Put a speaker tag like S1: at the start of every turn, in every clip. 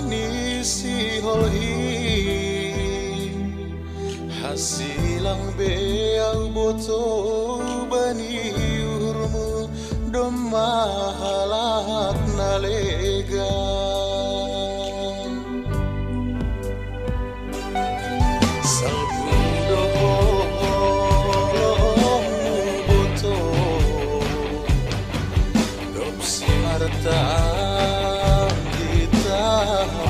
S1: ni si holhi hasilang beau boto bani urmu domahalak nalega salbudo boto dom si marta kita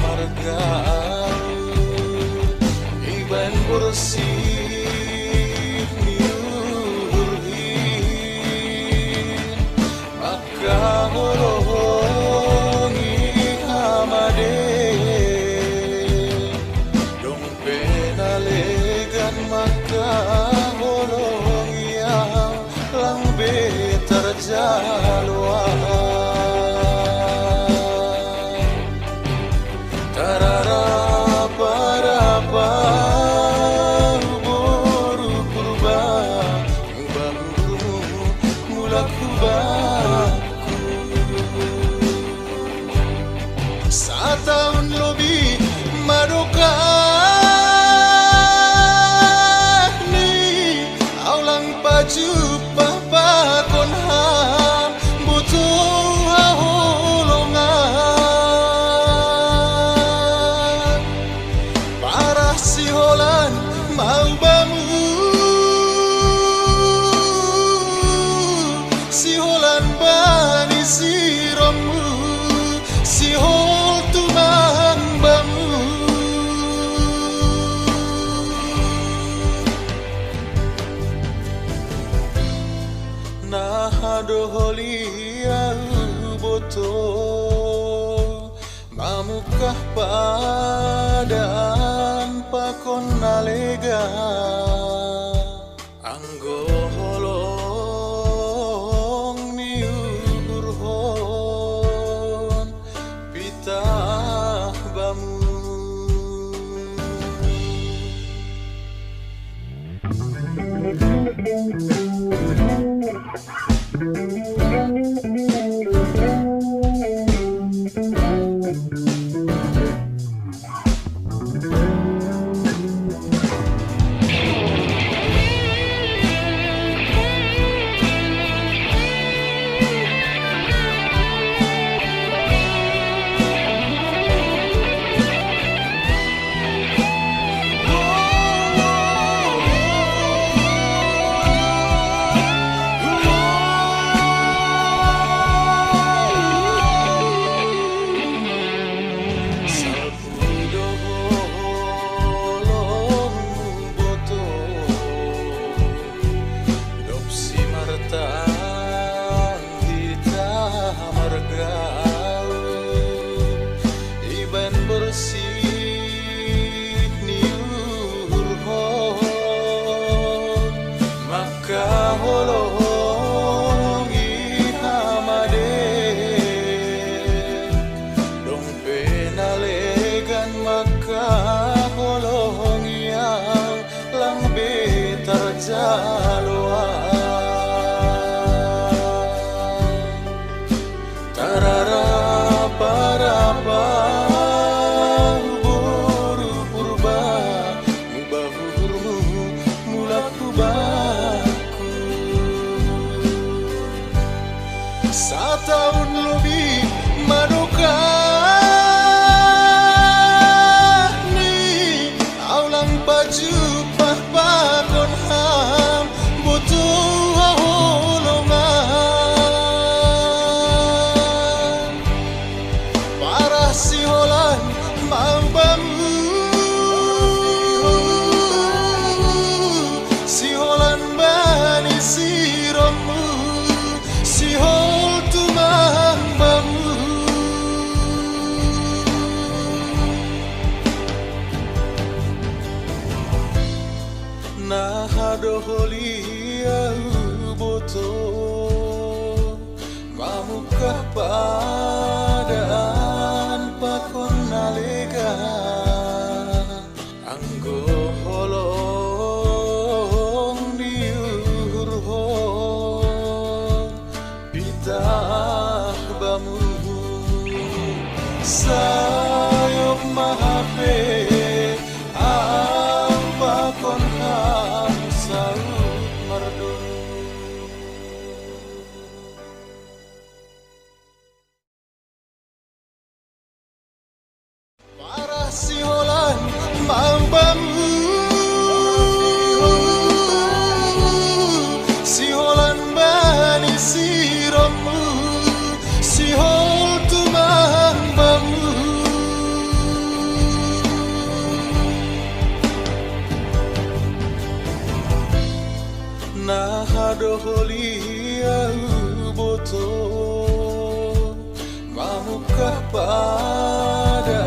S1: marga iban bersih niurhi maka horongi hamade dong penalegan maka horongi yang lang betar jalwa Setahun lebih maduka ni aulang paju papa konha butuh holongan parah si holan mau bamu si holan bani si romu si hol tumang bamu nah doholi au boto mamukah padan pakon nalega anggo holong ni urhon pitah bamu iban bersih niurhon maka holongi hamade dong penalegan maka holongi yang lang betar jalwa setahun lebih maduka ni aulang baju papa konham butuh holongan parah si holan mau bamu si holan bani si romu si hol tumang bamu nah doholi au boto mamukah padan pakon nalega anggo holong diurhon pitah bamu sayop mahape amba kon ham saut merdu para siholan mambamu siholan bani siromu sihol tumambamu nahadoholia boto mamukah pada